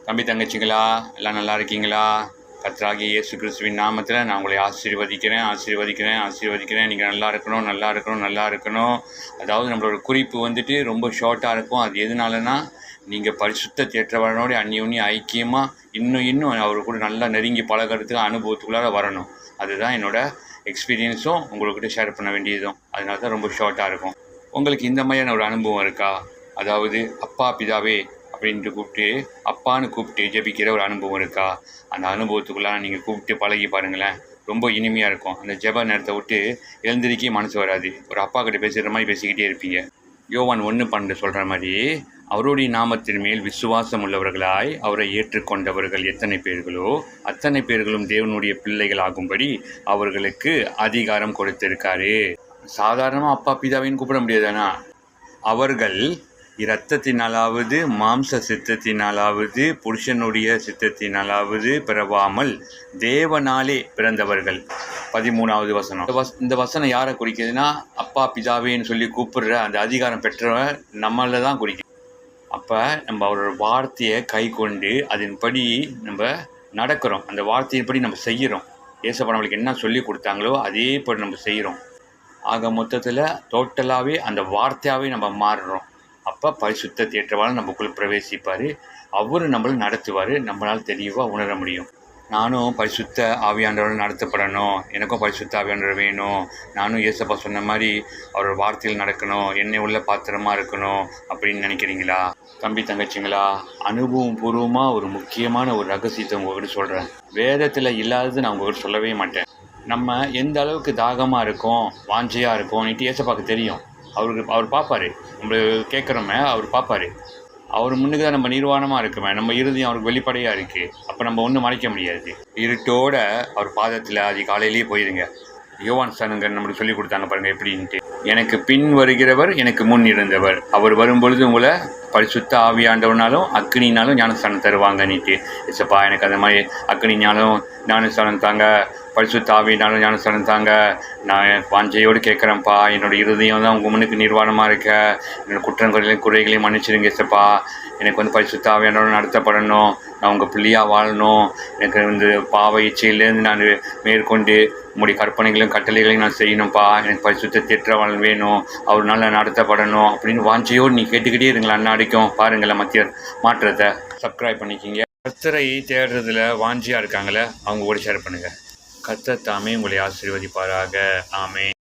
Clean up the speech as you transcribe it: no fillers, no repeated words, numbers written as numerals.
தம்பி தங்கச்சிங்களா, எல்லாம் நல்லா இருக்கீங்களா? கர்த்தராகிய இயேசு கிறிஸ்துவின் நாமத்தில் நான் உங்களை ஆசீர்வதிக்கிறேன். நீங்கள் நல்லா இருக்கணும். அதாவது நம்மளோட குறிப்பு வந்துட்டு ரொம்ப ஷார்ட்டாக இருக்கும். அது எதுனாலனா, நீங்கள் பரிசுத்த தேற்றவனோட அந்நியோன்ய ஐக்கியமாக இன்னும் அவர் கூட நல்லா நெருங்கி பழகிறதுக்கு அனுபவத்துக்குள்ளார வரணும். அதுதான் என்னோடய எக்ஸ்பீரியன்ஸும் உங்கள்கிட்ட ஷேர் பண்ண வேண்டியதும். அதனால தான் ரொம்ப ஷார்ட்டாக இருக்கும். உங்களுக்கு இந்த மாதிரியான ஒரு அனுபவம் இருக்கா? அதாவது அப்பா பிதாவே அப்படின்ட்டு கூப்பிட்டு ஜெபிக்கிற ஒரு அனுபவம் இருக்கா? அந்த அனுபவத்துக்குள்ளார நீங்கள் கூப்பிட்டு பழகி பாருங்களேன், ரொம்ப இனிமையாக இருக்கும். அந்த ஜெப நேரத்தை விட்டு எழுந்திருக்கே மனசு வராது. ஒரு அப்பா கிட்ட பேசுகிற மாதிரி பேசிக்கிட்டே இருப்பீங்க. யோவான் 1:12 சொல்கிற மாதிரி, அவருடைய நாமத்தின் மேல் விசுவாசம் உள்ளவர்களாய் அவரை ஏற்றுக்கொண்டவர்கள் எத்தனை பேர்களோ அத்தனை பேர்களும் தேவனுடைய பிள்ளைகள் ஆகும்படி அவர்களுக்கு அதிகாரம் கொடுத்திருக்காரு. சாதாரணமாக அப்பா பிதாவின்னு கூப்பிட முடியாதானா? அவர்கள் இரத்தத்தினாலாவது மாம்ச சித்தத்தினாலாவது புருஷனுடைய சித்தத்தினாலாவது பிறவாமல் தேவனாலே பிறந்தவர்கள். 13வது வசனம். இந்த வசனம் யாரை குறிக்குதுன்னா, அப்பா பிதாவேன்னு சொல்லி கூப்பிடுற அந்த அதிகாரம் பெற்றவன் நம்மள தான் குறிக்குது. அப்போ நம்ம அவரோட வார்த்தையை கை கொண்டு அதன்படி நம்ம நடக்கிறோம். அந்த வார்த்தையின்படி நம்ம செய்கிறோம். ஏசப்பா நம்மளுக்கு என்ன சொல்லி கொடுத்தாங்களோ அதே படி நம்ம செய்கிறோம். ஆக மொத்தத்தில் டோட்டலாகவே அந்த வார்த்தையாகவே நம்ம மாறுறோம். அப்போ பரிசுத்த தேற்றவாளர் நமக்குள் பிரவேசிப்பார். அவர் நம்மளை நடத்துவார். நம்மளால் தெளிவாக உணர முடியும். நானும் பரிசுத்த ஆவியாண்டவர்கள் நடத்தப்படணும், எனக்கும் பரிசுத்த ஆவியாண்டவர் வேணும், நானும் ஏசப்பா சொன்ன மாதிரி அவரோட வார்த்தையில் நடக்கணும், என்னை உள்ள பாத்திரமாக இருக்கணும் அப்படின்னு நினைக்கிறீங்களா? தம்பி தங்கச்சிங்களா, அனுபவம் பூர்வமாக ஒரு முக்கியமான ஒரு ரகசியத்தை உங்கள்கிட்ட சொல்கிறேன். வேதத்தில் இல்லாதது நான் உங்கள்கிட்ட சொல்லவே மாட்டேன். நம்ம எந்த அளவுக்கு தாகமாக இருக்கோம், வாஞ்சையாக இருக்கோம்னுட்டு ஏசப்பாவுக்கு தெரியும். அவர் பார்ப்பார். நம்ம கேட்குறோமே, அவர் பார்ப்பார். அவர் முன்னுக்கு தான் நம்ம நிர்வாணமாக இருக்குமே, நம்ம இருதயம் அவருக்கு வெளிப்படையாக இருக்குது. அப்போ நம்ம ஒன்றும் மறைக்க முடியாது. இருட்டோட அவர் பாதத்தில் அதிகாலையிலேயே போயிருங்க. யோவான் ஸ்நானகர் நம்மளுக்கு சொல்லி கொடுத்தாங்க பாருங்கள் எப்படின்ட்டு. எனக்கு பின் வருகிறவர் எனக்கு முன் இருந்தவர், அவர் வரும்பொழுது உங்களை பரிசுத்த ஆவியாண்டவனாலும் அக்னினாலும் ஞானஸ்தானம் தருவாங்கன்னுட்டு. ஏசப்பா எனக்கு அந்த மாதிரி அக்னினாலும் ஞானஸ்தானம் தாங்க, பரிசுத்த ஆவியினாலும் ஞானஸ்தானம் தாங்க, நான் வாஞ்சையோடு கேட்குறேன்ப்பா. என்னோடய இருதயம் தான் உங்கள் முன்னுக்கு நிர்வாணமாக இருக்க, என்னோடய குறைகளையும் மன்னிச்சிருங்க ஏசப்பா. எனக்கு பரிசுத்த ஆவியானோடு நடத்தப்படணும், நான் உங்கள் பிள்ளையாக வாழணும், எனக்கு பாவ இச்சையிலேருந்து நான் மேற்கொண்டு உங்களுடைய கற்பனைகளையும் கட்டளைகளையும் நான் செய்யணும்ப்பா. எனக்கு பரிசுத்த தேற்றவாளன் வேணும், அவர்னால நடத்தப்படணும் அப்படின்னு வாஞ்சையோடு நீ கேட்டுக்கிட்டே இருங்களா அன்னாடிக்கும். பாருங்களேன் மாற்றத்தை. சப்ஸ்கிரைப் பண்ணிக்கிங்க. கர்த்தரை தேடுறதுல வாஞ்சியாக இருக்காங்களே, அவங்க கூட ஷேர் பண்ணுங்கள். கர்த்தர் தாமே உங்களை ஆசீர்வதிப்பாராக. ஆமென்.